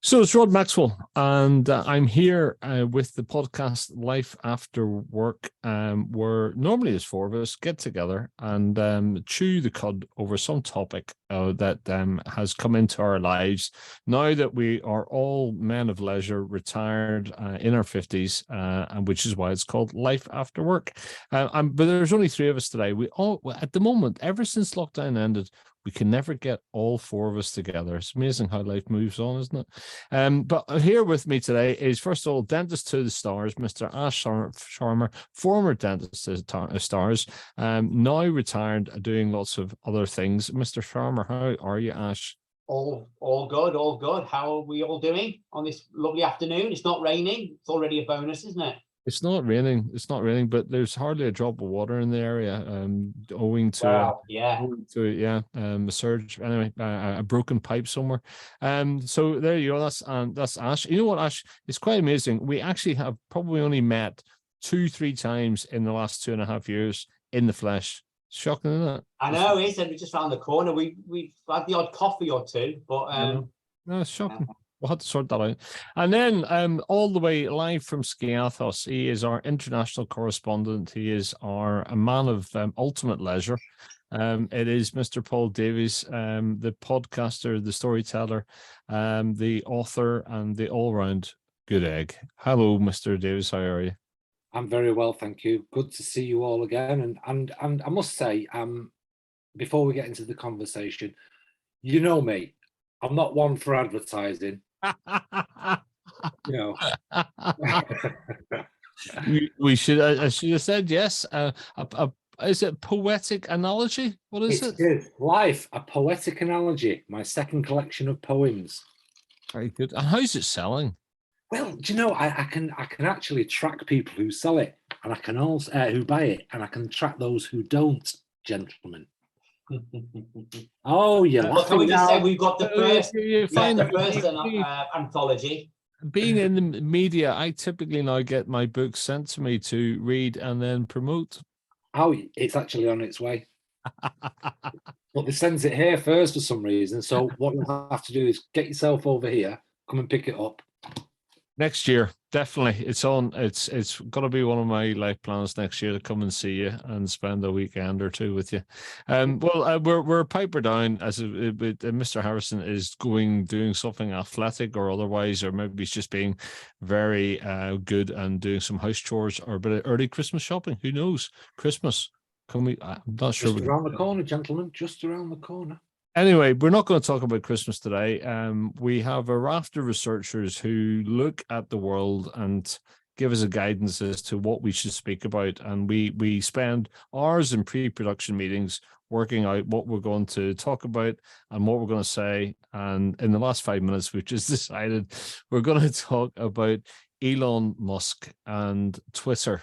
So it's Rod Maxwell, and I'm here with the podcast Life After Work, where normally there's four of us get together and chew the cud over some topic that has come into our lives now that we are all men of leisure, retired in our 50s, and which is why it's called Life After Work. But there's only three of us today. We all, at the moment, ever since lockdown ended, we can never get all four of us together. It's amazing how life moves on, isn't it? But here with me today is, first of all, dentist to the stars, Mr. Ash Sharma, former dentist to the stars, now retired, doing lots of other things. Mr. Sharma, how are you, Ash? All good, all good. How are we all doing on this lovely afternoon? It's not raining. It's already a bonus, isn't it? It's not raining. It's not raining, but there's hardly a drop of water in the area, owing to a surge. Anyway, a broken pipe somewhere. So there you go. That's Ash. You know what, Ash? It's quite amazing. We actually have probably only met 2-3 times in the last 2.5 years in the flesh. Shocking, isn't it? I know. He said we're just around the corner. We've had the odd coffee or two, but no, it's shocking. We'll have to sort that out. And then all the way live from Skiathos, he is our international correspondent. He is a man of ultimate leisure. It is Mr. Paul Davies, the podcaster, the storyteller, the author, and the all-round good egg. Hello, Mr. Davies. How are you? I'm very well, thank you. Good to see you all again. And I must say, before we get into the conversation, you know me, I'm not one for advertising. You know, we should. I should have said yes. Is it poetic analogy? What is it? It is Life, a poetic analogy. My second collection of poems. Very good. And how's it selling? Well, do you know, I can actually track people who sell it, and I can also who buy it, and I can track those who don't, gentlemen. Oh, yeah. Well, can we just say we've got the first, anthology. Being in the media, I typically now get my books sent to me to read and then promote. Oh, it's actually on its way. But they send it here first for some reason. So what you'll have to do is get yourself over here, come and pick it up. Next year, definitely. It's on. It's got to be one of my life plans next year to come and see you and spend a weekend or two with you. We're piper down as Mr. Harrison is doing something athletic or otherwise, or maybe he's just being very good and doing some house chores or a bit of early Christmas shopping. Who knows? Christmas. I'm not sure. Just around the corner, gentlemen. Just around the corner. Anyway, we're not going to talk about Christmas today. We have a raft of researchers who look at the world and give us a guidance as to what we should speak about. And we spend hours in pre-production meetings working out what we're going to talk about and what we're going to say. And in the last 5 minutes, we've just decided we're going to talk about Elon Musk and Twitter.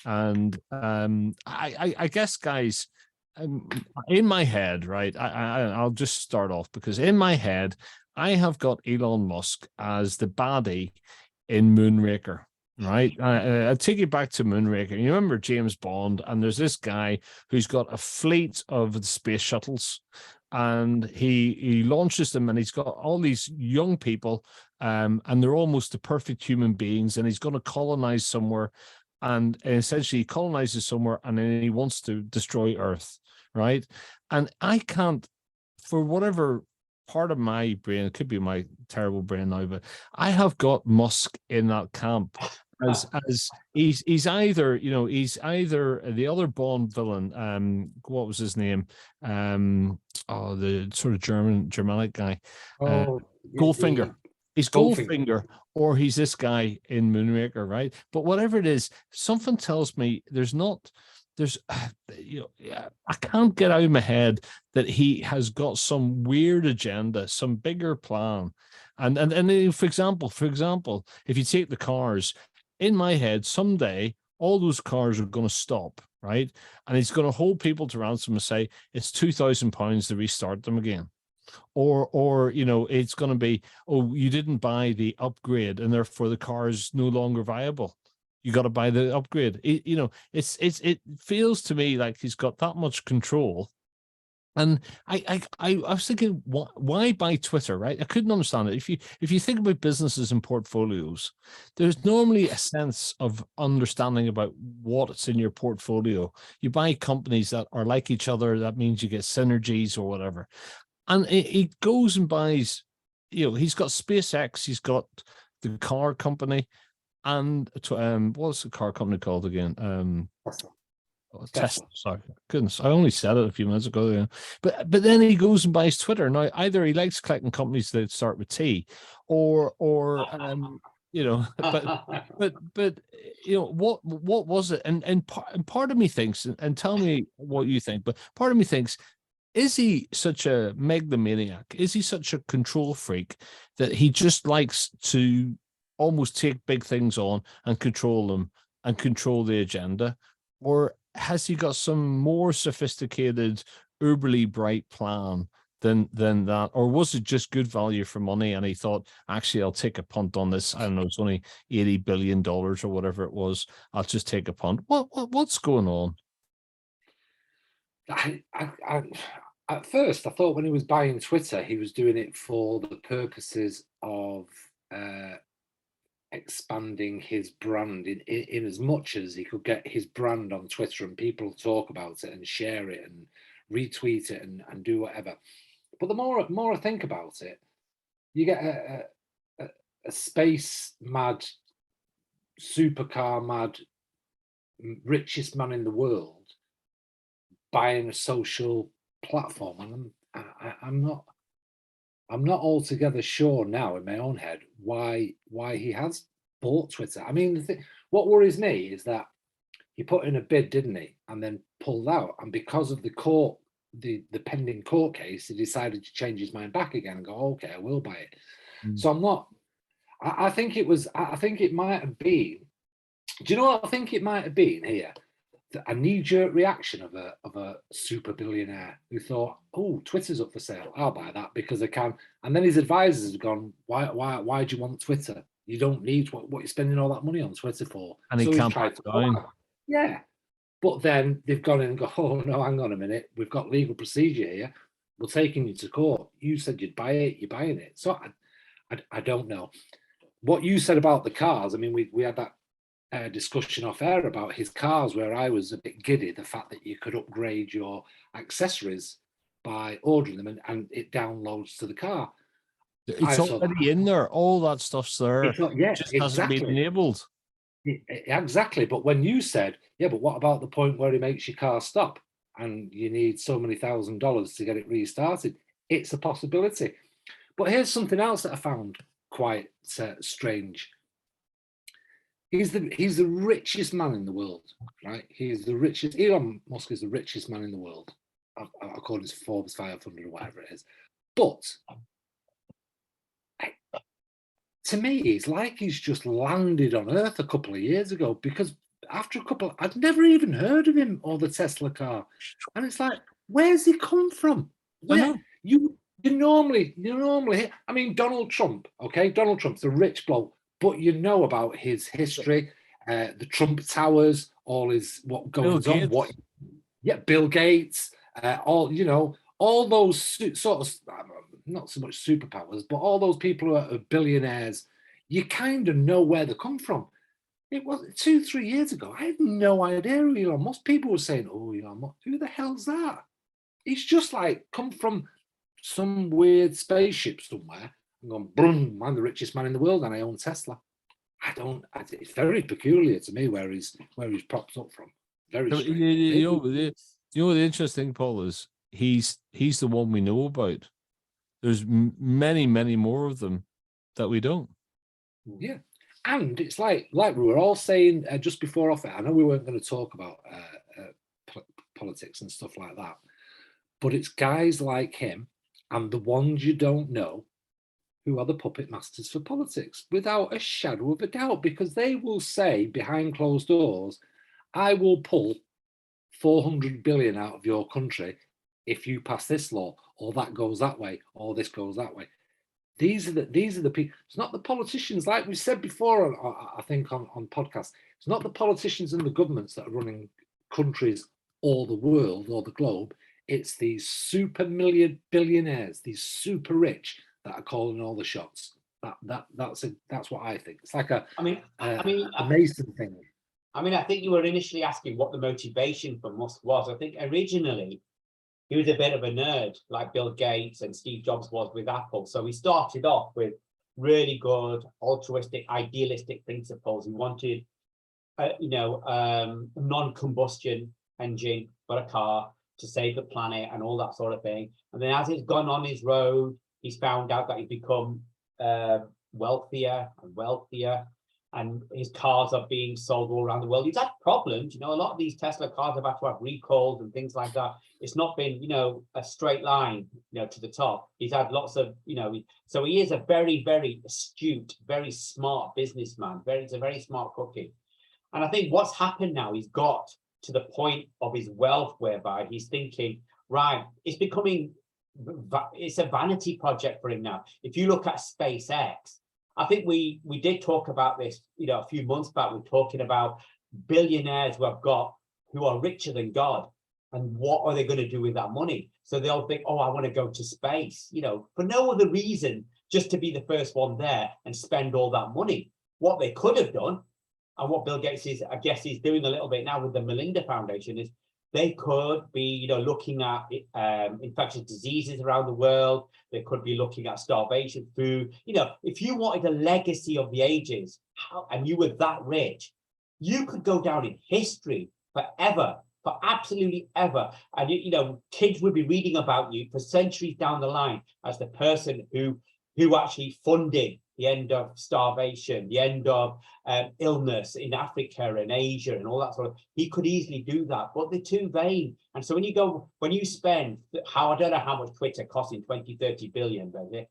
And I guess, guys, in my head, right, I'll just start off because in my head, I have got Elon Musk as the baddie in Moonraker, right? I'll take you back to Moonraker. You remember James Bond, and there's this guy who's got a fleet of space shuttles, and he launches them, and he's got all these young people, and they're almost the perfect human beings, and he's going to colonize somewhere. And essentially he colonizes somewhere and then he wants to destroy Earth, right? And I can't, for whatever part of my brain, it could be my terrible brain now, but I have got Musk in that camp as he's either, he's either the other Bond villain, what was his name? The sort of Germanic guy, Goldfinger. He's Goldfinger, or he's this guy in Moonraker, right? But whatever it is, something tells me I can't get out of my head that he has got some weird agenda, some bigger plan. And for example, if you take the cars, in my head, someday all those cars are going to stop, right? And he's going to hold people to ransom and say it's £2,000 to restart them again. Or it's going to be, oh, you didn't buy the upgrade and therefore the car is no longer viable. You got to buy the upgrade. It feels to me like he's got that much control And I was thinking, why buy Twitter, right? I couldn't understand it. If you think about businesses and portfolios, there's normally a sense of understanding about what's in your portfolio. You buy companies that are like each other. That means you get synergies or whatever. And he goes and buys, he's got SpaceX, he's got the car company, and what's the car company called again? Tesla. Sorry, goodness, I only said it a few minutes ago. Yeah. But then he goes and buys Twitter. Now, either he likes collecting companies that start with T, or but what was it? And part of me thinks, and tell me what you think. But part of me thinks, is he such a megalomaniac? Is he such a control freak that he just likes to almost take big things on and control them and control the agenda? Or has he got some more sophisticated, uberly bright plan than that? Or was it just good value for money and he thought, actually, I'll take a punt on this. I don't know, it's only $80 billion or whatever it was. I'll just take a punt. What's going on? At first, I thought when he was buying Twitter, he was doing it for the purposes of expanding his brand in as much as he could get his brand on Twitter and people talk about it and share it and retweet it and do whatever. But the more I think about it, you get a space mad, supercar mad, richest man in the world buying a social platform, and I'm not altogether sure now in my own head why he has bought Twitter. I mean, what worries me is that he put in a bid, didn't he, and then pulled out, and because of the pending court case, he decided to change his mind back again and go, okay, I will buy it. So I'm not. I think it might have been. Do you know what I think it might have been here? A knee-jerk reaction of a super billionaire who thought, "Oh, Twitter's up for sale. I'll buy that because I can." And then his advisors have gone, "Why do you want Twitter? You don't need what you're spending all that money on Twitter for." And he can't back down. Yeah, but then they've gone in and go, "Oh no, hang on a minute. We've got legal procedure here. We're taking you to court. You said you'd buy it. You're buying it." So I don't know what you said about the cars. I mean, we had that discussion off air about his cars, where I was a bit giddy, the fact that you could upgrade your accessories by ordering them and it downloads to the car. It's already in there. All that stuff's there. Yeah, it just hasn't been enabled. Exactly. But when you said, yeah, but what about the point where he makes your car stop and you need so many $1,000s to get it restarted? It's a possibility. But here's something else that I found quite strange. He's the richest man in the world, right? He's the richest. Elon Musk is the richest man in the world, according to Forbes 500 or whatever it is. But to me, it's like he's just landed on Earth a couple of years ago, because after I'd never even heard of him or the Tesla car. And it's like, where's he come from? Where you normally, I mean, Donald Trump, okay? Donald Trump's a rich bloke, but you know about his history, the Trump Towers, all his what goes on, Bill Gates, all those sort of, not so much superpowers, but all those people who are billionaires, you kind of know where they come from. It was 2-3 years ago, I had no idea who Elon Musk. People were saying, "Oh, Elon Musk, who the hell's that?" He's just like come from some weird spaceship somewhere and gone, boom, I'm the richest man in the world and I own Tesla. It's very peculiar to me where he's propped up from. Very strange. You know the interesting thing, Paul, is he's the one we know about. There's many, many more of them that we don't. Yeah. And it's like we were all saying just before off it, I know we weren't going to talk about politics and stuff like that, but it's guys like him and the ones you don't know who are the puppet masters for politics, without a shadow of a doubt, because they will say behind closed doors, "I will pull 400 billion out of your country if you pass this law, or that goes that way, or this goes that way." These are the people. It's not the politicians, like we said before, I think on podcasts. It's not the politicians and the governments that are running countries or the world or the globe. it's these super billionaires, these super rich that are calling all the shots. That's what I think. It's like a Mason thing. I mean, I think you were initially asking what the motivation for Musk was. I think originally he was a bit of a nerd, like Bill Gates and Steve Jobs was with Apple. So he started off with really good, altruistic, idealistic principles. He wanted, a non-combustion engine for a car to save the planet and all that sort of thing. And then as he's gone on his road, he's found out that he's become wealthier and wealthier, and his cars are being sold all around the world. He's had problems, a lot of these Tesla cars have had to have recalls and things like that. It's not been, a straight line, to the top. He's had lots of, so he is a very, very astute, very smart businessman. He's a very smart cookie. And I think what's happened now, he's got to the point of his wealth whereby he's thinking, right, it's a vanity project for him now. If you look at SpaceX, I think we did talk about this, a few months back. We're talking about billionaires who are richer than God, and what are they going to do with that money? So they'll think, oh, I want to go to space, for no other reason, just to be the first one there and spend all that money. What they could have done, and what Bill Gates is, I guess, he's doing a little bit now with the Melinda Foundation, is they could be, looking at infectious diseases around the world. They could be looking at starvation, food. If you wanted a legacy of the ages, and you were that rich, you could go down in history forever, for absolutely ever. And kids would be reading about you for centuries down the line as the person who actually funded the end of starvation, the end of illness in Africa and Asia and all that sort of. He could easily do that, but they're too vain. And so when you spend, I don't know how much Twitter cost in 20-30 billion, does it?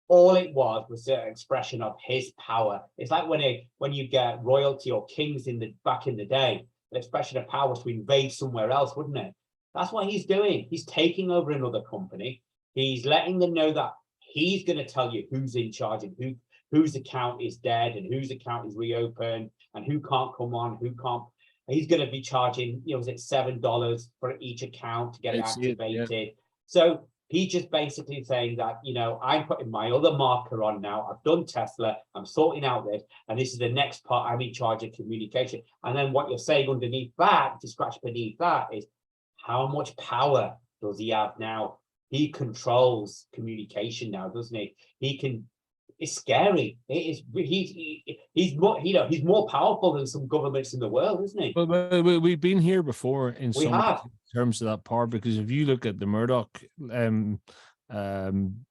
All it was an expression of his power. It's like when you get royalty or kings back in the day, an expression of power to invade somewhere else, wouldn't it? That's what he's doing. He's taking over another company. He's letting them know that he's going to tell you who's in charge and whose account is dead and whose account is reopened and who can't come on, who can't. He's going to be charging, is it $7 for each account to get it activated? Yeah. So he's just basically saying that, I'm putting my other marker on now. I've done Tesla. I'm sorting out this. And this is the next part. I'm in charge of communication. And then what you're saying underneath that, to scratch beneath that, is how much power does he have now? He controls communication now, doesn't he? It's scary. It is. He's more powerful than some governments in the world, isn't he? But we've been here before in terms of that power, because if you look at the Murdoch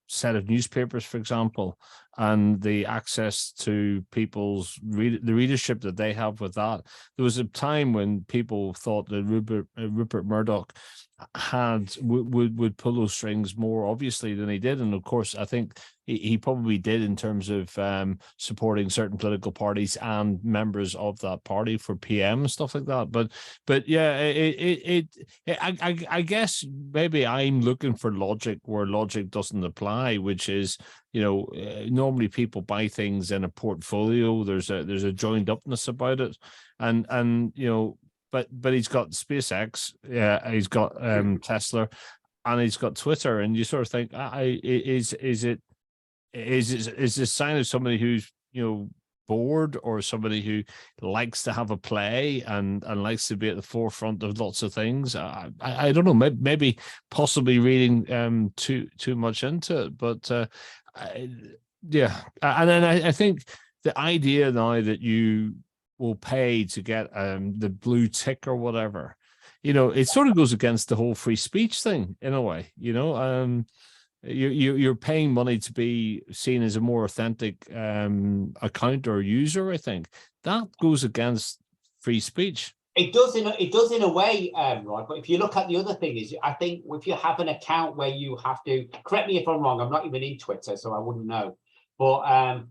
set of newspapers, for example, and the access to people's the readership that they have with that, there was a time when people thought that Rupert Murdoch would pull those strings more obviously than he did, and of course I think he probably did in terms of supporting certain political parties and members of that party for PM and stuff like that. But yeah, I guess maybe I'm looking for logic where logic doesn't apply, which is, normally people buy things in a portfolio. There's a joined upness about it, and But he's got SpaceX, he's got Tesla, and he's got Twitter, and you sort of think, is it a sign of somebody who's bored, or somebody who likes to have a play and likes to be at the forefront of lots of things? I don't know, maybe possibly reading too much into it, but yeah. And then I think the idea now that you will pay to get the blue tick or whatever, it sort of goes against the whole free speech thing in a way. You're paying money to be seen as a more authentic account or user. I think that goes against free speech. It does in a way, Rod. But if you look at the other thing, is I think if you have an account where you have to, correct me if I'm wrong, I'm not even in Twitter, so I wouldn't know, but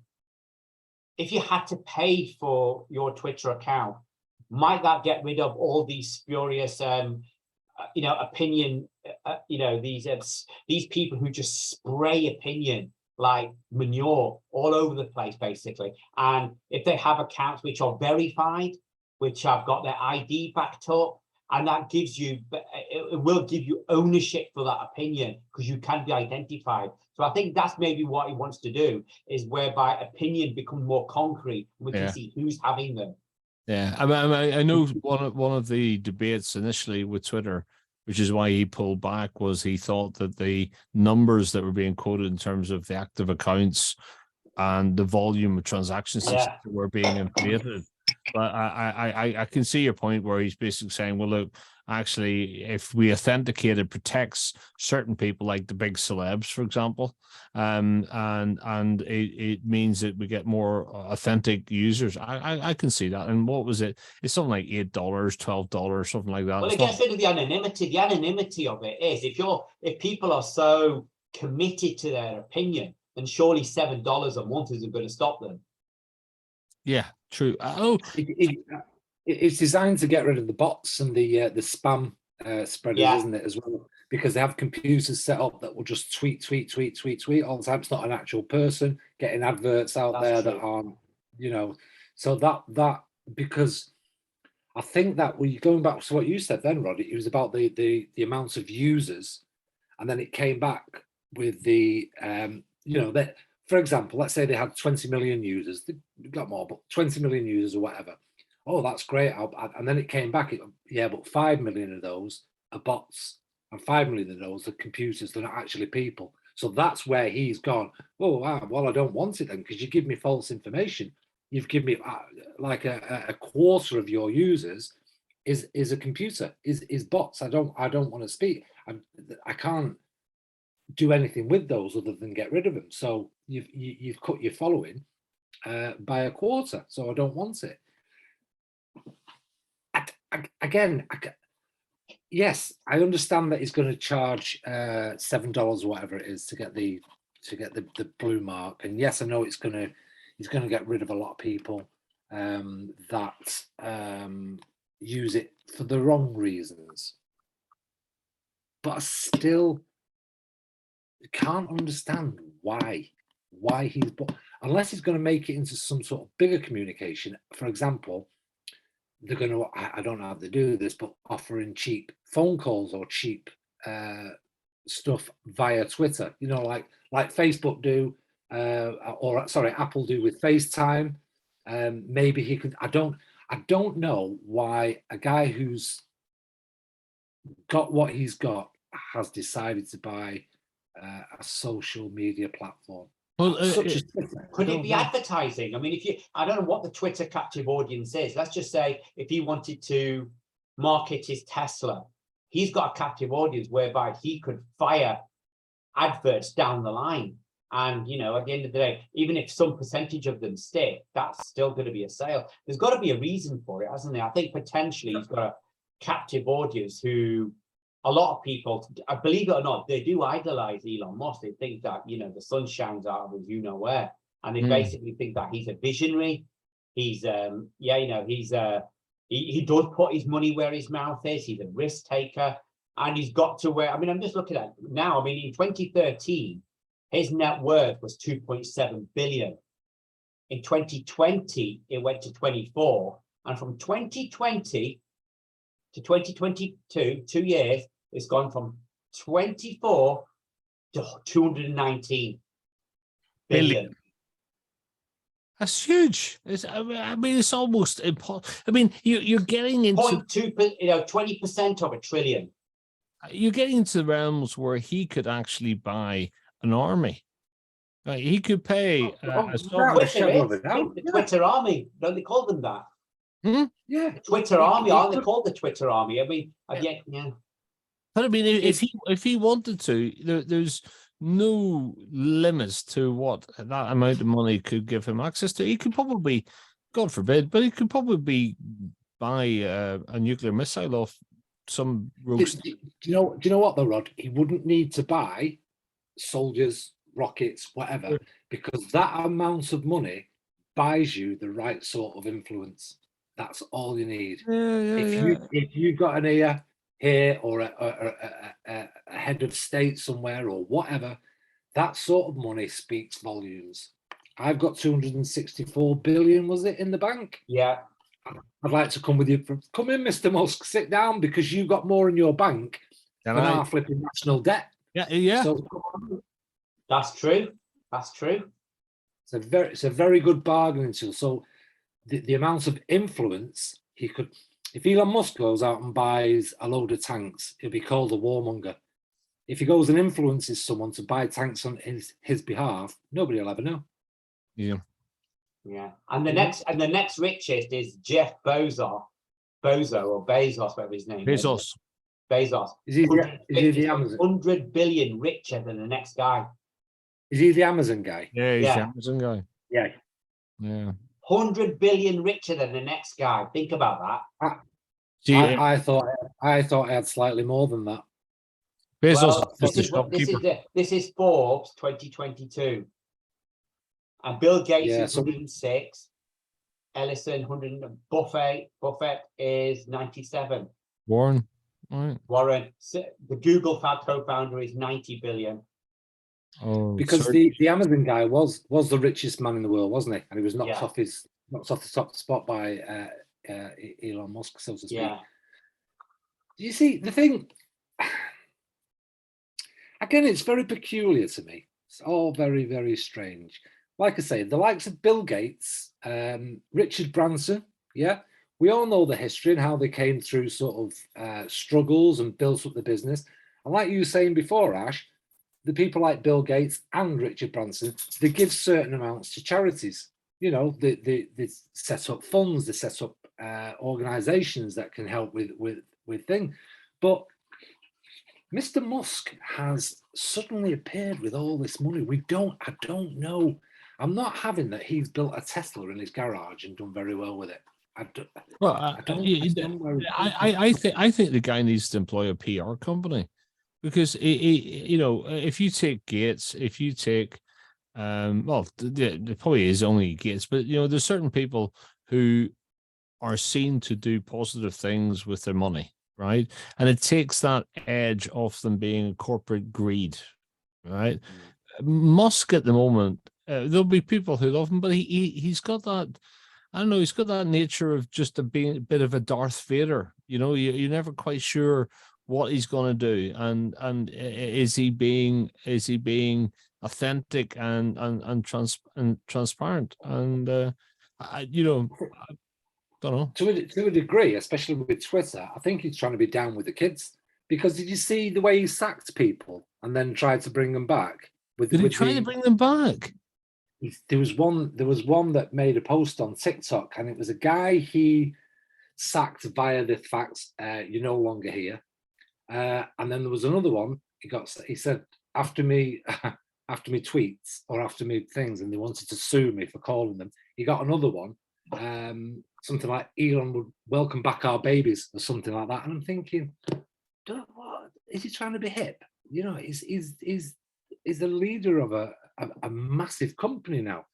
if you had to pay for your Twitter account, might that get rid of all these spurious, opinion, these people who just spray opinion like manure all over the place, basically? And if they have accounts which are verified, which have got their ID backed up, And that gives you, it will give you ownership for that opinion because you can be identified. So I think that's maybe what he wants to do, is whereby opinion becomes more concrete. We can see who's having them. Yeah, I know one of the debates initially with Twitter, which is why he pulled back, was he thought that the numbers that were being quoted in terms of the active accounts and the volume of transactions that were being inflated. But I can see your point where he's basically saying, well, look, actually, if we authenticate, it protects certain people like the big celebs, for example, and it means that we get more authentic users. I can see that. And what was it? It's something like $8, $12, something like that. Well, it gets rid of the anonymity. The anonymity of it is if people are so committed to their opinion, then surely $7 a month isn't going to stop them. Yeah, true. Oh, it's designed to get rid of the bots and the spam spreaders, isn't it, as well? Because they have computers set up that will just tweet all the time. It's not an actual person getting adverts out there that aren't, So that because I think that when you're going back to what you said then, Rod, it was about the amount of users, and then it came back with the that, for example, let's say they had 20 million users. They've got more, but 20 million users or whatever. Oh, that's great. And then it came back. But 5 million of those are bots, and 5 million of those are computers. They're not actually people. So that's where he's gone. Oh, wow. Well, I don't want it then, because you give me false information. You've given me like a quarter of your users is a computer, is bots. I don't want to speak. I can't do anything with those other than get rid of them. So you've cut your following by a quarter. So I don't want it. Yes, I understand that he's going to charge $7 or whatever it is to get the blue mark. And yes, I know he's going to get rid of a lot of people that use it for the wrong reasons. But I still can't understand why he's, unless he's going to make it into some sort of bigger communication. For example, they're going to, I don't know how they do this, but offering cheap phone calls or cheap stuff via Twitter, like Facebook do, Apple do with FaceTime. Maybe he could, I don't know why a guy who's got what he's got has decided to buy a social media platform. Well, could it be advertising? I mean, I don't know what the Twitter captive audience is. Let's just say if he wanted to market his Tesla, he's got a captive audience whereby he could fire adverts down the line. And, at the end of the day, even if some percentage of them stick, that's still going to be a sale. There's got to be a reason for it, hasn't there? I think potentially he's got a captive audience who, a lot of people, believe it or not, they do idolize Elon Musk. They think that, the sun shines out of his where, and they basically think that he's a visionary. He's, he does put his money where his mouth is. He's a risk taker, and he's got to where, I'm just looking at it now. In 2013, his net worth was 2.7 billion. In 2020, it went to 24, and from 2020 to 2022, 2 years, it's gone from 24 to 219 billion. That's huge. It's almost impossible. You're getting into 20% of a trillion. You're getting into the realms where he could actually buy an army. He could pay the Twitter army. Don't they call them that? Yeah, Twitter army. Aren't they called the Twitter army? But if he wanted to, there's no limits to what that amount of money could give him access to. He could probably, God forbid, but he could probably buy a nuclear missile off some rogue. Do you know what though, Rod? He wouldn't need to buy soldiers, rockets, whatever, because that amount of money buys you the right sort of influence. That's all you need. If you've got an ear here or a head of state somewhere or whatever, that sort of money speaks volumes. I've got 264 billion, was it, in the bank? Yeah. I'd like to come with you. Come in, Mr. Musk, sit down, because you've got more in your bank than our flipping national debt. Yeah. So That's true. That's true. it's a very good bargaining tool. So the amount of influence he could, if Elon Musk goes out and buys a load of tanks, he'll be called a warmonger. If he goes and influences someone to buy tanks on his behalf, nobody will ever know. Yeah. Yeah. And the next richest is Jeff Bezos, whatever his name is. Bezos. Is he the Amazon? 100 billion richer than the next guy. Is he the Amazon guy? Yeah, he's the Amazon guy. Yeah. 100 billion richer than the next guy. Think about that. I thought I had slightly more than that. Bezos Well, this is Forbes 2022. And Bill Gates is 106. Ellison 100. Buffett is 97. Warren. Right. Warren, the Google co-founder, is 90 billion. Oh, because the Amazon guy was the richest man in the world, wasn't he? And he was knocked off the top spot by Elon Musk, so to speak. Yeah. Do you see the thing? Again, it's very peculiar to me. It's all very, very strange. Like I say, the likes of Bill Gates, Richard Branson, we all know the history and how they came through sort of struggles and built up the business. And like you were saying before, Ash, the people like Bill Gates and Richard Branson, they give certain amounts to charities. You know, they set up funds, they set up organizations that can help with things. But Mr. Musk has suddenly appeared with all this money. I don't know. I'm not having that he's built a Tesla in his garage and done very well with it. I think the guy needs to employ a PR company, because if you take Gates, if you take there probably is only Gates, but there's certain people who are seen to do positive things with their money, right? And it takes that edge off them being a corporate greed, right? Musk at the moment, there'll be people who love him, but he's got that. I don't know. He's got that nature of just being a bit of a Darth Vader. You're never quite sure what he's going to do, and is he being authentic and transparent? And I don't know. To a degree, especially with Twitter, I think he's trying to be down with the kids. Because did you see the way he sacked people and then tried to bring them back? Did he try to bring them back? There was one that made a post on TikTok, and it was a guy he sacked via the fact you're no longer here. And then there was another one he said after me tweets or after me things, and they wanted to sue me for calling them. He got another one, something like Elon would welcome back our babies or something like that. And I'm thinking, what is he trying to be hip? He's the leader of a massive company now.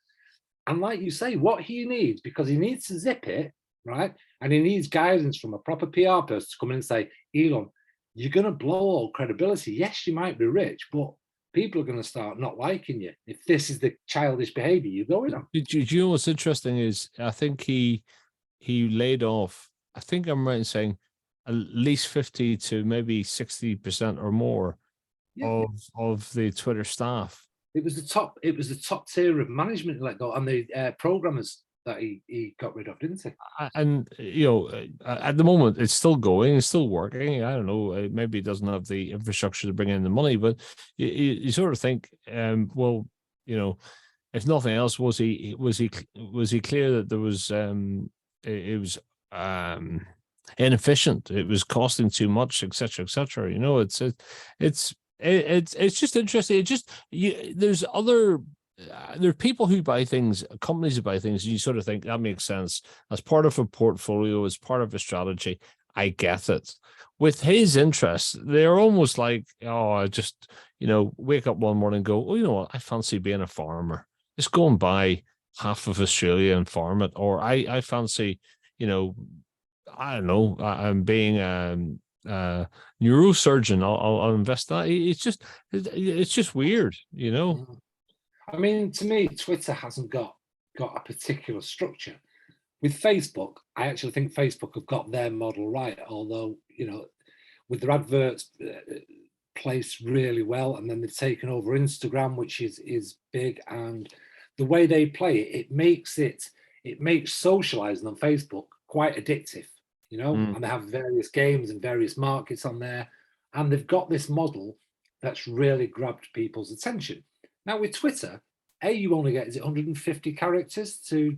And like you say, what he needs, because he needs to zip it, right? And he needs guidance from a proper PR person to come in and say, Elon, you're going to blow all credibility. Yes, you might be rich, but people are going to start not liking you if this is the childish behavior you're going on. Do you know what's interesting is I think he laid off, I think I'm right in saying, at least 50 to maybe 60% or more of the Twitter staff. It was the top tier of management let go, and the programmers that he got rid of, didn't he? And at the moment it's still going, it's still working. I don't know, maybe it doesn't have the infrastructure to bring in the money, but you sort of think, well, if nothing else, was he clear that there was it was inefficient, it was costing too much, etc. It's just interesting. There's there are people who buy things, companies who buy things, and you sort of think that makes sense as part of a portfolio, as part of a strategy. I get it. With his interests, they're almost like, I just wake up one morning and go, oh, you know what, I fancy being a farmer. Just go and buy half of Australia and farm it, or I fancy, I don't know, I'm being neurosurgeon. I'll invest that. It's just weird, I mean, to me, Twitter hasn't got a particular structure. with Facebook, I actually think Facebook have got their model right, although, with their adverts placed really well, and then they've taken over Instagram, which is big, and the way they play it, it makes socializing on Facebook quite addictive, and they have various games and various markets on there, and they've got this model that's really grabbed people's attention. Now with Twitter, you only get, is it 150 characters to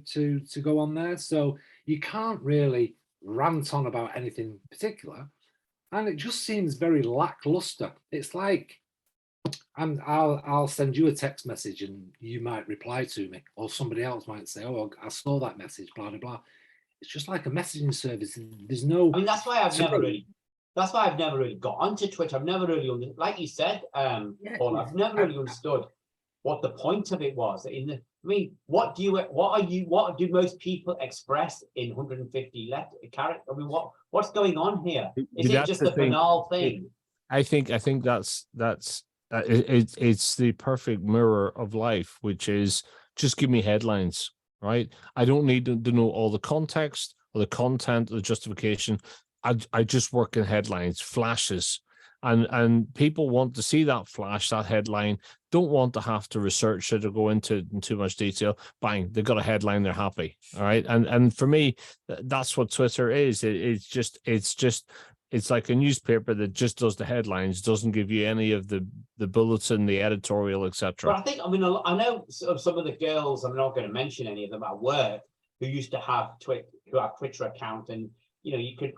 go on there, so you can't really rant on about anything particular, and it just seems very lackluster. It's like, I'll send you a text message and you might reply to me, or somebody else might say, oh, I saw that message, blah blah blah. It's just like a messaging service. There's no. I mean, that's why I've never really got onto Twitter. I've never really, like you said, Paul, I've never really understood what the point of it was. What do most people express in 150 characters? I mean, what's going on here? Is it just a banal thing? I think that's it's the perfect mirror of life, which is just give me headlines, right? I don't need to know all the context or the content or the justification. I just work in headlines, flashes. And people want to see that flash, that headline, don't want to have to research it or go into it in too much detail. Bang, they've got a headline, they're happy. All right. And for me, that's what Twitter is. It's like a newspaper that just does the headlines, doesn't give you any of the bulletin, the editorial, etc. But I know some of the girls, I'm not going to mention any of them at work, who used to have Twitter account, and you could,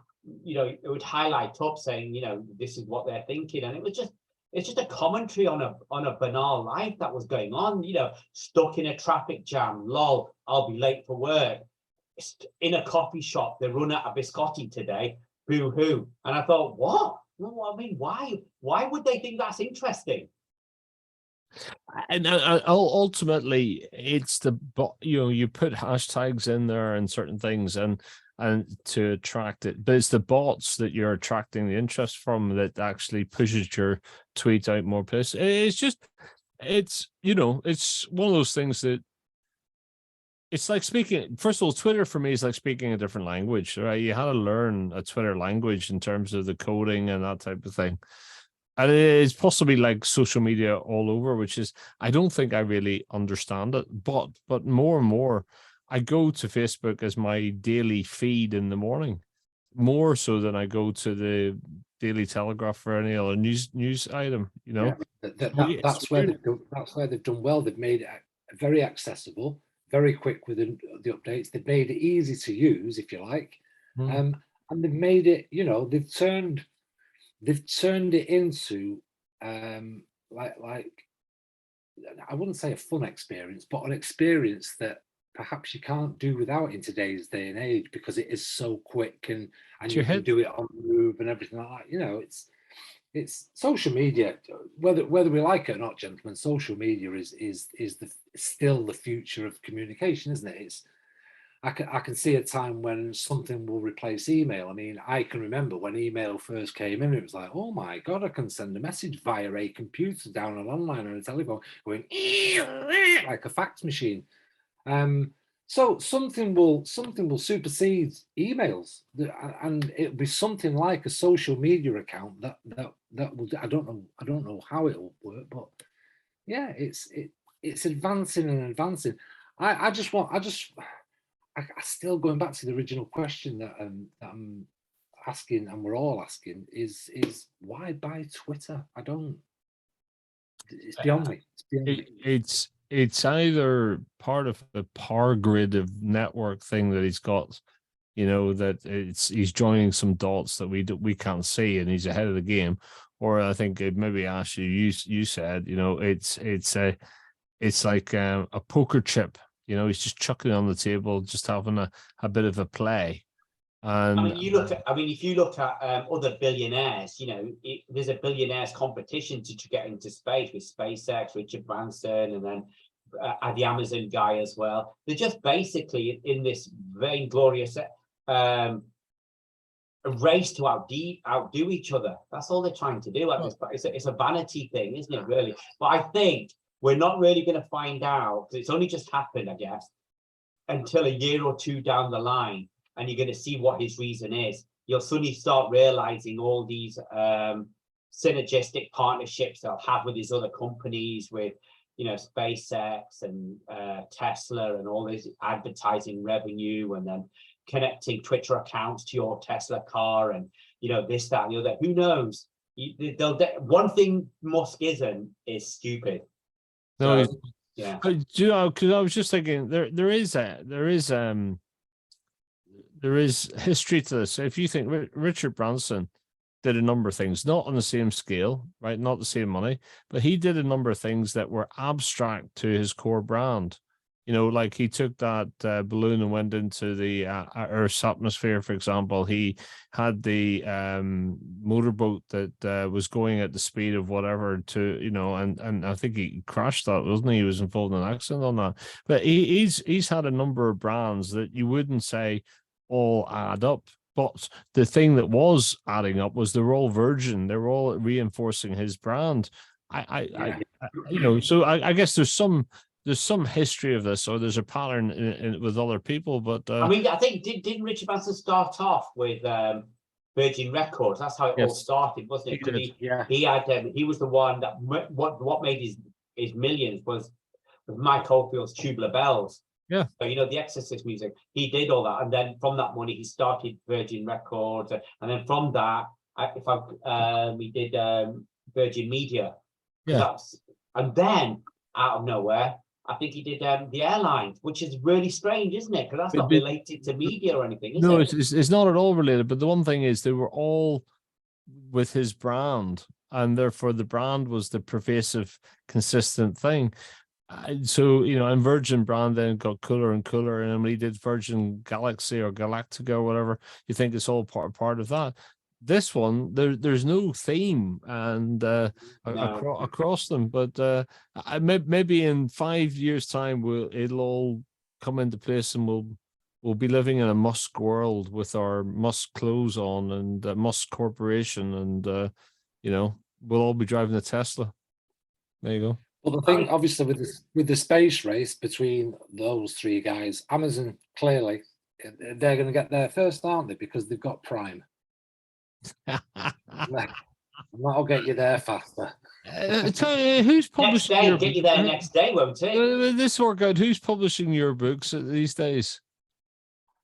it would highlight up saying, this is what they're thinking, and it's just a commentary on a banal life that was going on. Stuck in a traffic jam, lol, I'll be late for work. In a coffee shop, they run out of biscotti today, boo hoo. And I thought, what? Well, I mean, why would they think that's interesting? And ultimately, it's you put hashtags in there and certain things, and to attract it, but it's the bots that you're attracting the interest from that actually pushes your tweet out more places. It's one of those things that it's like speaking. First of all, Twitter for me is like speaking a different language, right? You had to learn a Twitter language in terms of the coding and that type of thing. And it's possibly like social media all over, which is, I don't think I really understand it, but more and more, I go to Facebook as my daily feed in the morning, more so than I go to the Daily Telegraph for any other news item. That's where they've done well. They've made it very accessible, very quick with the updates. They've made it easy to use, if you like, and they've made it. They've turned it into like I wouldn't say a fun experience, but an experience that perhaps you can't do without in today's day and age, because it is so quick and you can do it on the move and everything like that. It's social media, whether we like it or not, gentlemen. Social media is still the future of communication, isn't it? I can see a time when something will replace email. I mean, I can remember when email first came in, it was like, oh my God, I can send a message via a computer, down an online or a telephone, going like a fax machine. So something will supersede emails, and it'll be something like a social media account that will. I don't know how it will work, but yeah, it's advancing and advancing. I still, going back to the original question that I'm asking, and we're all asking, is why buy Twitter? It's beyond me. It's beyond me. It's either part of the power grid of network thing that he's got, that he's joining some dots that we can't see, and he's ahead of the game. Or I think maybe Ash, you said, it's like a poker chip. He's just chucking it on the table, just having a bit of a play. And if you look at other billionaires, there's a billionaires competition to get into space with SpaceX, Richard Branson, and then the Amazon guy as well. They're just basically in this vainglorious race to outdo each other. That's all they're trying to do. It's a vanity thing, isn't it, really? But I think we're not really going to find out, because it's only just happened, I guess, until a year or two down the line, and you're going to see what his reason is. You'll suddenly start realizing all these synergistic partnerships that he'll have with his other companies, with SpaceX and Tesla, and all this advertising revenue, and then connecting Twitter accounts to your Tesla car, and this, that, and the other. Who knows? One thing Musk isn't is stupid. No, so, yeah. Because I was just thinking there is history to this. If you think Richard Branson did a number of things, not on the same scale, right? Not the same money, but he did a number of things that were abstract to his core brand. Like he took that balloon and went into the Earth's atmosphere, for example. He had the motorboat that was going at the speed of whatever and I think he crashed that, wasn't he? He was involved in an accident on that. But he's had a number of brands that you wouldn't say all add up. But the thing that was adding up was they're all Virgin. They're all reinforcing his brand. So I guess there's some history of this, or there's a pattern with other people. But I think didn't Richard Branson start off with Virgin Records? That's how it all started, wasn't it? He was the one that what made his millions was Mike Oldfield's Tubular Bells. Yeah. So the Exorcist music, he did all that, and then from that money he started Virgin Records, and then from that, he did Virgin Media. Yeah. And then out of nowhere, I think he did the airlines, which is really strange, isn't it? Because that's not related to media or anything, is it? It's not at all related. But the one thing is, they were all with his brand, and therefore the brand was the pervasive, consistent thing. So, and Virgin brand then got cooler and cooler. And when he did Virgin Galaxy or Galactica or whatever, you think it's all part of that. This one, there's no theme and across them. But maybe in 5 years' time, it'll all come into place, and we'll be living in a Musk world with our Musk clothes on and Musk Corporation, and we'll all be driving a Tesla. There you go. Well, the thing, obviously, with the space race between those three guys, Amazon, clearly, they're going to get there first, aren't they? Because they've got Prime. That'll get you there faster. Who's publishing your get you there next day, won't it? This workout, who's publishing your books these days?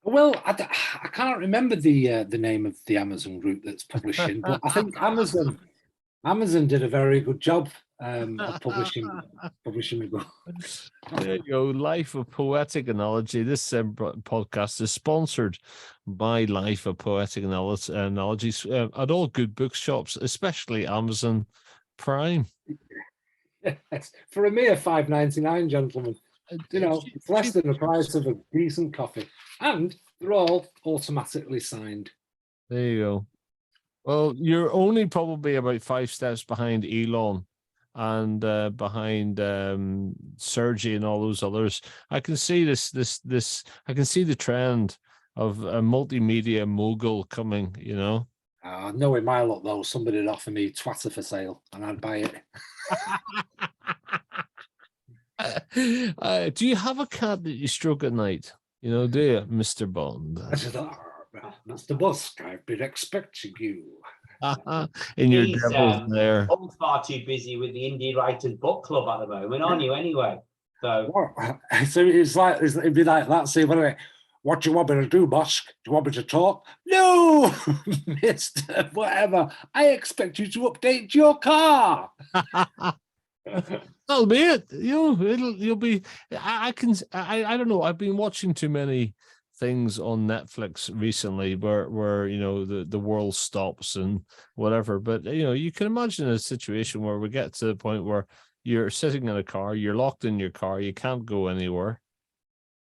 Well, I can't remember the name of the Amazon group that's publishing, but I think Amazon did a very good job of publishing the book. There you go. Life of Poetic Analogy. This podcast is sponsored by Life of Poetic Analogies at all good bookshops, especially Amazon Prime. Yes, for a mere $5.99, gentlemen. It's less than the price of a decent coffee, and they're all automatically signed. There you go. Well, you're only probably about 5 steps behind Elon and behind Sergey and all those others. I can see this. I can see the trend of a multimedia mogul coming. Knowing my luck, though, somebody would offer me Twitter for sale, and I'd buy it. Do you have a cat that you stroke at night? Do you, Mr. Bond? I said, Mr. Musk, I've been expecting you. In your devil's there. I'm far too busy with the Indie Writers Book Club at the moment, aren't you? Anyway, so it'd be like that. See, what do you want me to do, Musk? Do you want me to talk? No, Mister Whatever. I expect you to update your car. That'll be it. You'll be. I don't know. I've been watching too many things on Netflix recently where the world stops and whatever. But you can imagine a situation where we get to the point where you're sitting in a car, you're locked in your car, you can't go anywhere,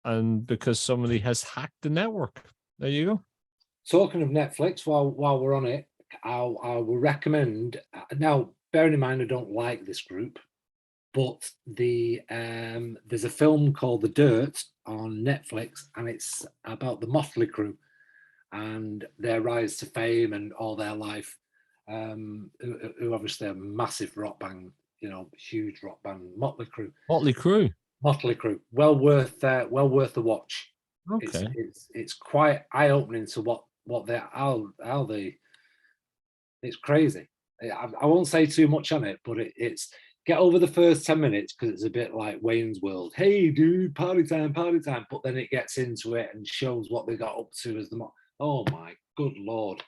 and because somebody has hacked the network. There you go. Talking of Netflix, while we're on it, I will recommend. Now, bearing in mind, I don't like this group, but there's a film called The Dirt on Netflix, and it's about the Motley Crue and their rise to fame and all their life. Who obviously a massive rock band, huge rock band, Motley Crue. Motley Crue. Well worth the watch. Okay. It's quite eye opening to what they how they. It's crazy. I won't say too much on it, but it's get over the first 10 minutes because it's a bit like Wayne's World. Hey, dude, party time, party time. But then it gets into it and shows what they got up to as the. Oh my good lord!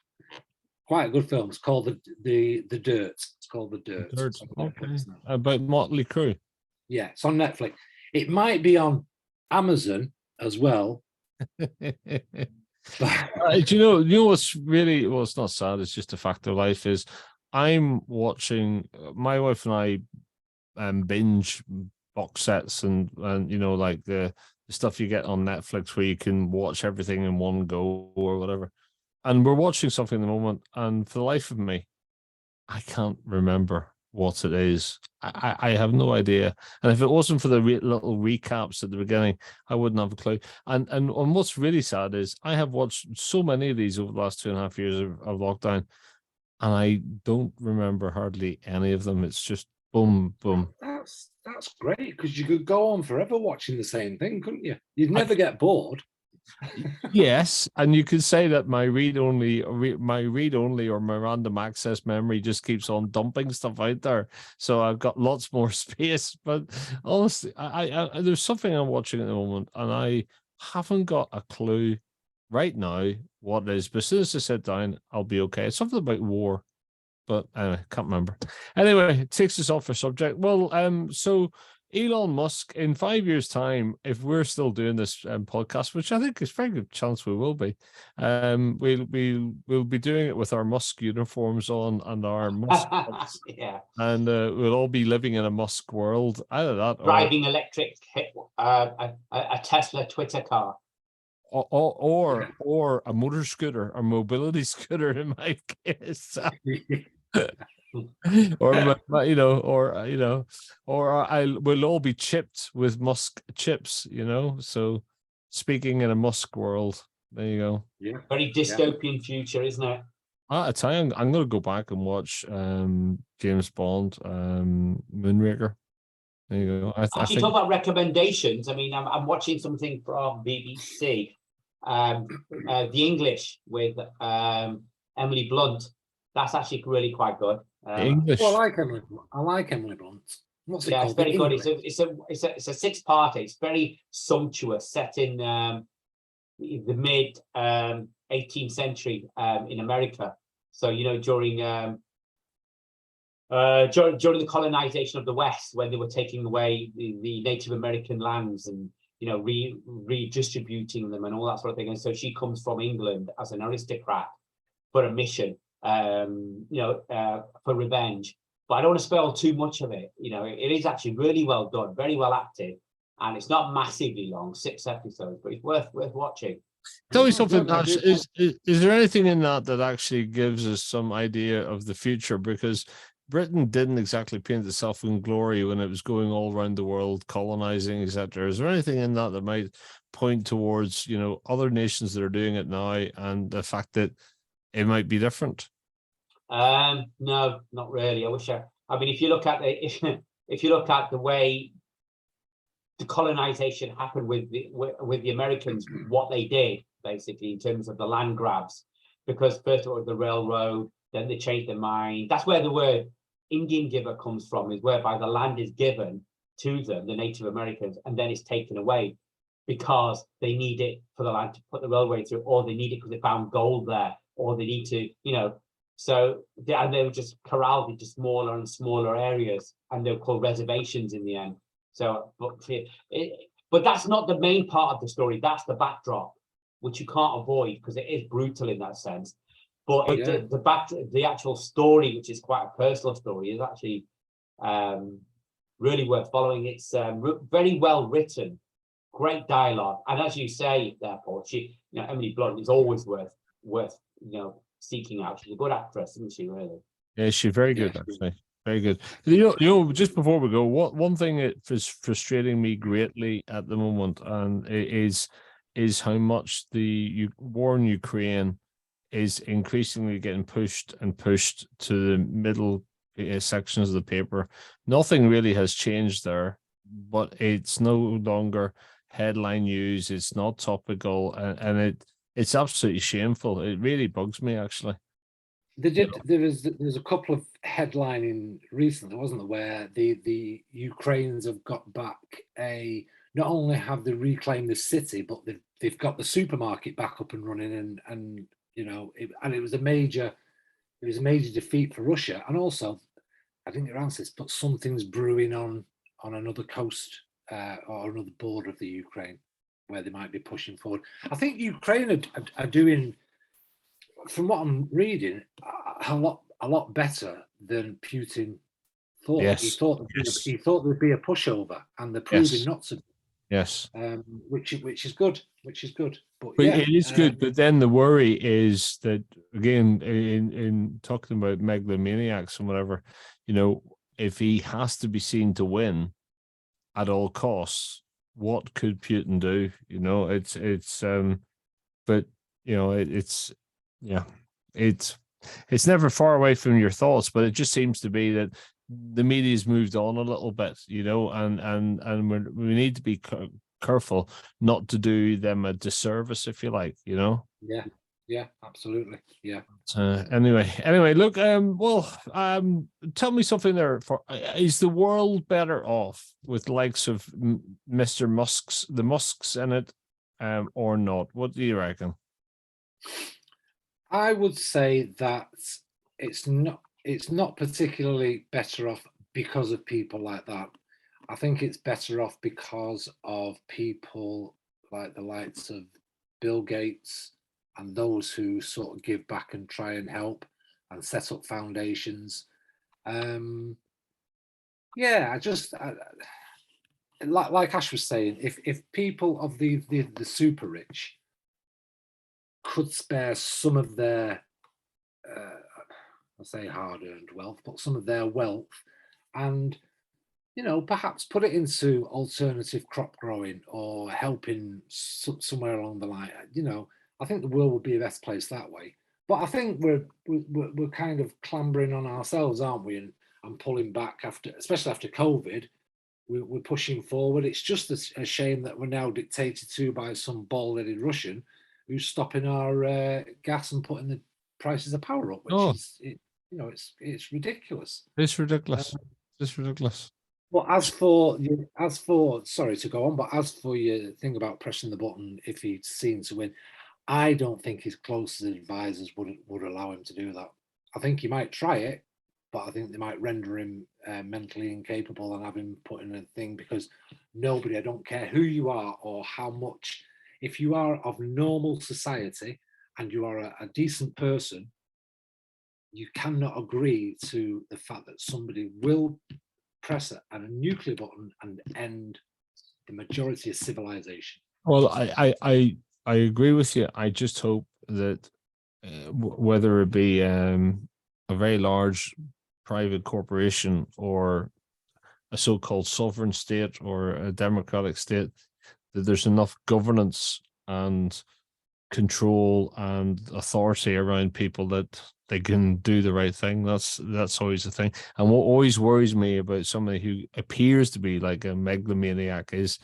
Quite a good film. It's called the Dirt. It's called The Dirt. Dirt. It's on Okay. Netflix now. About Motley Crue. Yeah, it's on Netflix. It might be on Amazon as well. Do you know what's really, well, it's not sad, it's just a fact of life, is I'm watching, my wife and I binge box sets and you know, like the stuff you get on Netflix where you can watch everything in one go or whatever. And we're watching something at the moment, and for the life of me, I can't remember what it is. I have no idea. And if it wasn't for the little recaps at the beginning, I wouldn't have a clue. And what's really sad is I have watched so many of these over the last 2.5 years of lockdown, and I don't remember hardly any of them. It's just boom, boom. That's great, because you could go on forever watching the same thing, couldn't you? You'd never get bored. Yes, and you could say that my read only or my random access memory just keeps on dumping stuff out there, so I've got lots more space. But honestly, I there's something I'm watching at the moment, and I haven't got a clue right now what it is. But as soon as I sit down, I'll be okay. It's something about war, but anyway, can't remember. Anyway, it takes us off our subject. Well, so Elon Musk, in 5 years' time, if we're still doing this podcast, which I think is a very good chance we will be, we'll be doing it with our Musk uniforms on and our Musk yeah, and we'll all be living in a Musk world. Either that, driving electric, a Tesla Twitter car. or a motor scooter, a mobility scooter in my case. Or I will all be chipped with Musk chips, you know. So speaking in a Musk world, there you go. Yeah, very dystopian future, isn't it? I tell you, I'm gonna go back and watch James Bond, Moonraker. There you go. I Actually, think talk about recommendations. I mean, I'm watching something from BBC, The English with Emily Blunt. That's actually really quite good. English. Well, I like Emily Blunt. What's it Yeah, called? it's very The good. English? It's a 6-part. It's very sumptuous, set in the mid 18th century in America. So you know, during the colonization of the West, when they were taking away the Native American lands and you know redistributing them and all that sort of thing. And so she comes from England as an aristocrat for a mission, for revenge. But I don't want to spoil too much of it. You know, it is actually really well done, very well acted, and it's not massively long, 6 episodes, but it's worth watching. Tell me something, Ash. Is there anything in that actually gives us some idea of the future? Because Britain didn't exactly paint itself in glory when it was going all around the world, colonizing, etc. Is there anything in that might point towards, you know, other nations that are doing it now and the fact that it might be different? No, not really. I mean, if you look at the way the colonization happened with the Americans, what they did basically in terms of the land grabs, because first of all the railroad, then they changed their mind. That's where the word Indian giver comes from, is whereby the land is given to them, the Native Americans, and then it's taken away because they need it for the land to put the railway through, or they need it because they found gold there, or they need to, you know. So they were just corralled into smaller and smaller areas, and they were called reservations in the end. So, but that's not the main part of the story. That's the backdrop, which you can't avoid because it is brutal in that sense. But the actual story, which is quite a personal story, is actually really worth following. It's very well written, great dialogue, and as you say, therefore, Emily Blunt is always worth seeking out. She's a good actress, isn't she? Really? Yeah, she's very good, actually. Very good. You know, just before we go, one thing that is frustrating me greatly at the moment, and is how much the war in Ukraine is increasingly getting pushed to the middle sections of the paper. Nothing really has changed there, but it's no longer headline news. It's not topical, and it's absolutely shameful. It really bugs me, actually. There's a couple of headlining recently, wasn't there, where the Ukrainians have got back not only have they reclaimed the city, but they've got the supermarket back up and running, and it was a major defeat for Russia. And also, I didn't get around to this, but something's brewing on another coast or another border of the Ukraine, where they might be pushing forward. I think Ukraine are doing, from what I'm reading, a lot better than Putin thought. Yes. He thought there'd be a pushover, and they're proving not to. Yes. Which is good. But yeah, it is good. But then the worry is that, again, in talking about megalomaniacs and whatever, if he has to be seen to win at all costs, what could Putin do? It's never far away from your thoughts, but it just seems to be that the media's moved on a little bit, and we need to be careful not to do them a disservice, if you like, Yeah, absolutely. Yeah. Anyway, look, tell me something there. Is the world better off with the likes of Mr. the Musks in it, or not? What do you reckon? I would say that it's not particularly better off because of people like that. I think it's better off because of people like the likes of Bill Gates and those who sort of give back and try and help and set up foundations. Like Ash was saying, if people of the super rich could spare some of their, I'll say hard-earned wealth, but some of their wealth, and perhaps put it into alternative crop growing or helping somewhere along the line. I think the world would be a best place that way. But I think we're kind of clambering on ourselves, aren't we? And pulling back especially after COVID, we're pushing forward. It's just a shame that we're now dictated to by some bald-headed Russian who's stopping our gas and putting the prices of power up, which is it's ridiculous. It's ridiculous. It's ridiculous. Well, as for sorry to go on, but as for your thing about pressing the button if he's seen to win, I don't think his closest advisors would allow him to do that. I think he might try it, but I think they might render him mentally incapable and have him put in a thing, because nobody, I don't care who you are or how much, if you are of normal society and you are a decent person, you cannot agree to the fact that somebody will press a nuclear button and end the majority of civilization. Well, I agree with you. I just hope that whether it be a very large private corporation or a so-called sovereign state or a democratic state, that there's enough governance and control and authority around people that they can do the right thing. That's always the thing. And what always worries me about somebody who appears to be like a megalomaniac is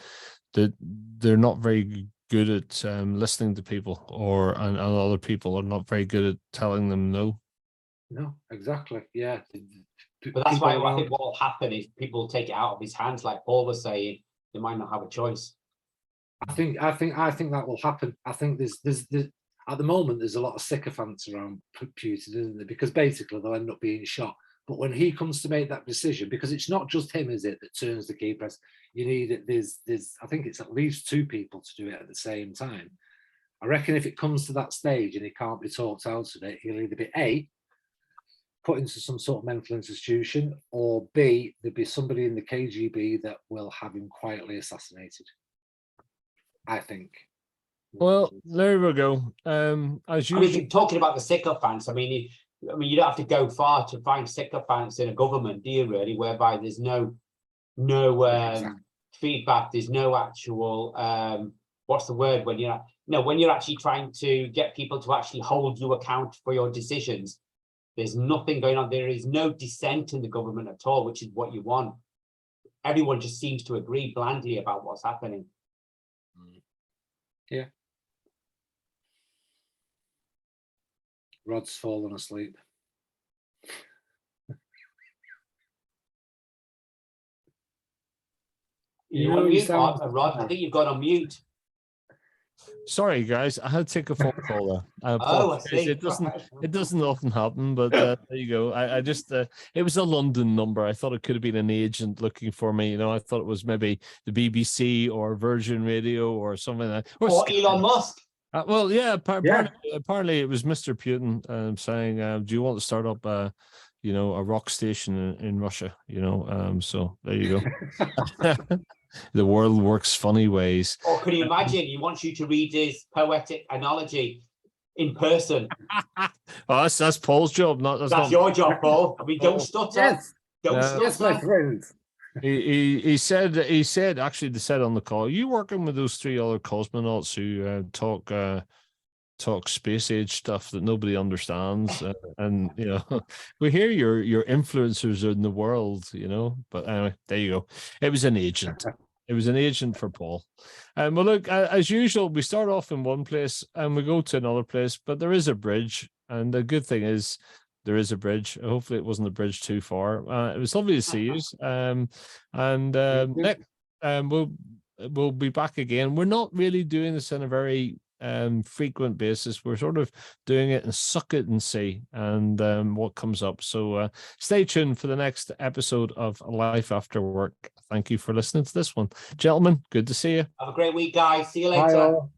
that they're not very good at listening to people, and other people are not very good at telling them no. No, exactly. Yeah. But that's why I think what will happen is people take it out of his hands, like Paul was saying. They might not have a choice. I think that will happen. I think there's at the moment there's a lot of sycophants around Putin, isn't there? Because basically they'll end up being shot. But when he comes to make that decision, because it's not just him, is it, that turns the key press? You need it. There's I think it's at least two people to do it at the same time. I reckon if it comes to that stage and he can't be talked out of it, he'll either be A, put into some sort of mental institution, or B, there'll be somebody in the KGB that will have him quietly assassinated. I think. Well, there we go. As usual, talking about the sycophants, I mean, you don't have to go far to find sycophants in a government, do you? Really, whereby there's no feedback, there's no actual what's the word when you're actually trying to get people to actually hold you account for your decisions. There's nothing going on. There is no dissent in the government at all, which is what you want. Everyone just seems to agree blindly about what's happening. Yeah. Rod's fallen asleep. You're on mute, Rod. I think you've got on mute. Sorry, guys, I had to take a phone call there. Oh, I see. It doesn't often happen, but there you go. I just it was a London number. I thought it could have been an agent looking for me. You know, I thought it was maybe the BBC or Virgin Radio or something like that. Or Elon Musk. Well, yeah, apparently it was Mr. Putin saying, "Do you want to start up a rock station in Russia?" So there you go. The world works funny ways. Or can you imagine? He wants you to read his poetic analogy in person. Oh, that's Paul's job, That's your job, Paul. I mean, don't stutter. Yes. Don't stutter. Yes, my friend. He said actually, they said on the call, you working with those 3 other cosmonauts who talk space age stuff that nobody understands, and we hear your influencers in the world, but anyway, there you go. It was an agent. It was an agent for Paul. Well, look, as usual, we start off in one place and we go to another place, but there is a bridge, and the good thing is there is a bridge. Hopefully it wasn't a bridge too far. It was lovely to see you. Nick, we'll be back again. We're not really doing this in a very frequent basis. We're sort of doing it and suck it and see and what comes up. So stay tuned for the next episode of Life After Work. Thank you for listening to this one. Gentlemen, good to see you. Have a great week, guys. See you later. Bye all.